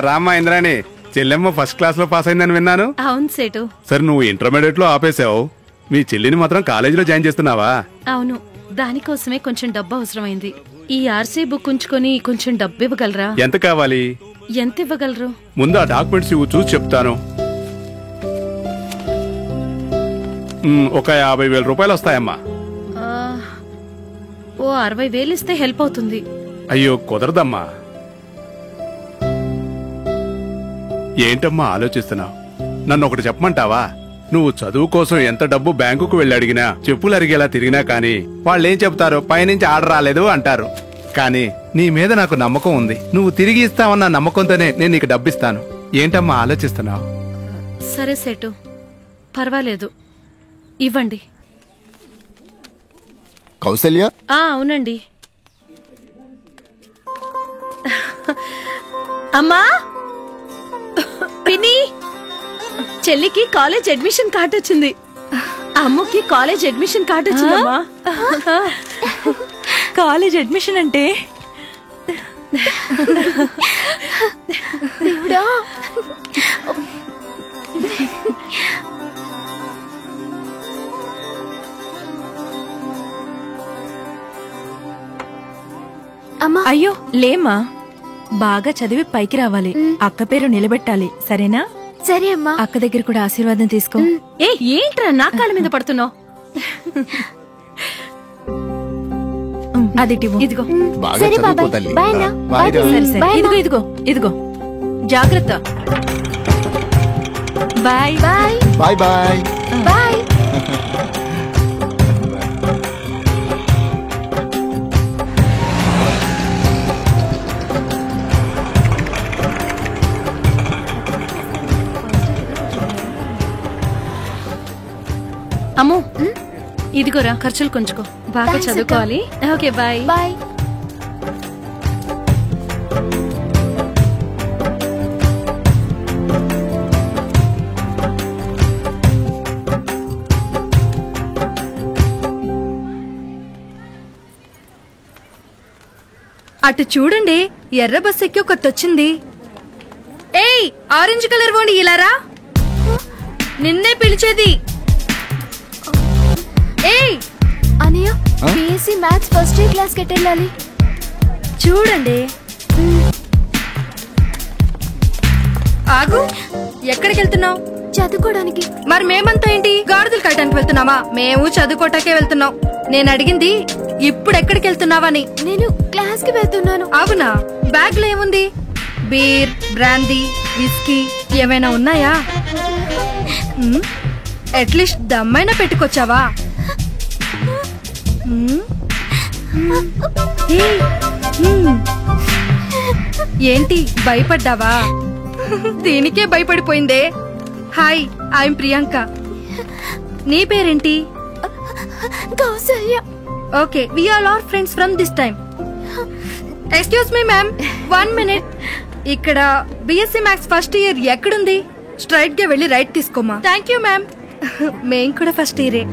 రామ్మా ఇంద్రాణి, చెల్లెమ్మ first class లో pass అయిందని విన్నాను. అవును సేటు. సరే నువ్వు ఇంటర్మీడియట్ లో ఆపేసావు, మీ చెల్లిని మాత్రం కాలేజీలో జాయిన్ చేస్తున్నావా? అవును, దానికోసమే కొంచెం డబ్బు అవసరమైంది. ఈ ఆర్సీ బుక్ ఉంచుకొని కొంచెం డబ్బు ఇవ్వగలరా? ఎంత కావాలి? ఎంత ఇవ్వగలరు? ముందు ఆ డాక్యుమెంట్స్ ఇవ్వు, చూసి చెప్తాను. ఒక 50,000 రూపాయలు వస్తాయమ్మా. ఓ 60,000 ఇస్తే హెల్ప్ అవుతుంది. అయ్యో కుదరదమ్మా. ఏంటమ్మా ఆలోచిస్తున్నావు? నన్ను ఒకటి చెప్పమంటావా? నువ్వు చదువు కోసం ఎంత డబ్బు బ్యాంకుకు వెళ్ళి అడిగినా, చెప్పులు అరిగేలా తిరిగినా కానీ వాళ్ళేం చెప్తారో పైనుంచి ఆర్డర్ రాలేదు అంటారు. కానీ నీ మీద నాకు నమ్మకం ఉంది, నువ్వు తిరిగి ఇస్తావన్న నమ్మకంతోనే నేను నీకు డబ్బిస్తాను. ఏంటమ్మా ఆలోచిస్తున్నావు? సరే సేటు, పర్వాలేదు, ఇవ్వండి. కౌసల్య? అవునండి. అమ్మా, పిన్ని, చెల్లికి కాలేజ్ అడ్మిషన్ కార్డు వచ్చింది. అమ్మకి కాలేజ్ అడ్మిషన్ కార్డు వచ్చిందమ్మా. కాలేజ్ అడ్మిషన్ అంటే అయ్యో లేమ్మా, బాగా చదివి పైకి రావాలి, అక్క పేరు నిలబెట్టాలి, సరేనా? సరే అమ్మా. అక్క దగ్గర కూడా ఆశీర్వాదం తీసుకో. ఏంట్రా నా కాళ్ళ మీద పడుతున్నావు? అది ఇదిగో. సరే బాబాయ్, బాయ్ అన్నా. సరే సరే, ఇదిగో ఇదిగో ఇదిగో, జాగ్రత్త. Bye bye bye bye bye. అమ్మో, ఇదిగోరా ఖర్చులు కొంచుకో, బాగా చదువుకోవాలి. Okay bye bye. అటు చూడండి, ఎర్ర బస్ ఎక్కి ఒకతొచ్చింది. ఏయ్, ఆరెంజ్ కలర్ ఓడి ఇలారా, నిన్నే పిలిచేది. ఏయ్ అనయ్య, BSc maths first year class కి వెళ్ళాలి. చూడండి. ఆగు, ఎక్కడికి వెళ్తున్నావు? చదువుకోవడానికి. మరి మేమంతా ఏంటి, గాడిదలు కాయటానికి వెళ్తున్నావా? మేము చదువుకోటాకే వెళ్తున్నాం. నేను అడిగింది ఇప్పుడు ఎక్కడికి వెళ్తున్నావని. నేను క్లాస్ కి వెళ్తున్నాను. అవునా? బ్యాగ్ లో ఏముంది? బీర్, బ్రాందీ, విస్కీ ఏమైనా ఉన్నాయా? అట్లీస్ట్ దమ్మైనా పెట్టుకొచ్చావా? ఏంటి భయపడ్డావా? దీనికే భయపడిపోయిందే. Hi, I'm Priyanka. నీ పేరేంటి? Kausalya. Okay, we are all friends from this time. Excuse me ma'am, 1 minute. ఇక్కడ బిఎస్సీ మ్యాథ్స్ ఫస్ట్ ఇయర్ ఎక్కడుంది? స్ట్రైట్ గా వెళ్ళి రైట్ తీసుకోమా. Thank you ma'am. మేం కూడా ఫస్ట్ ఇయరే.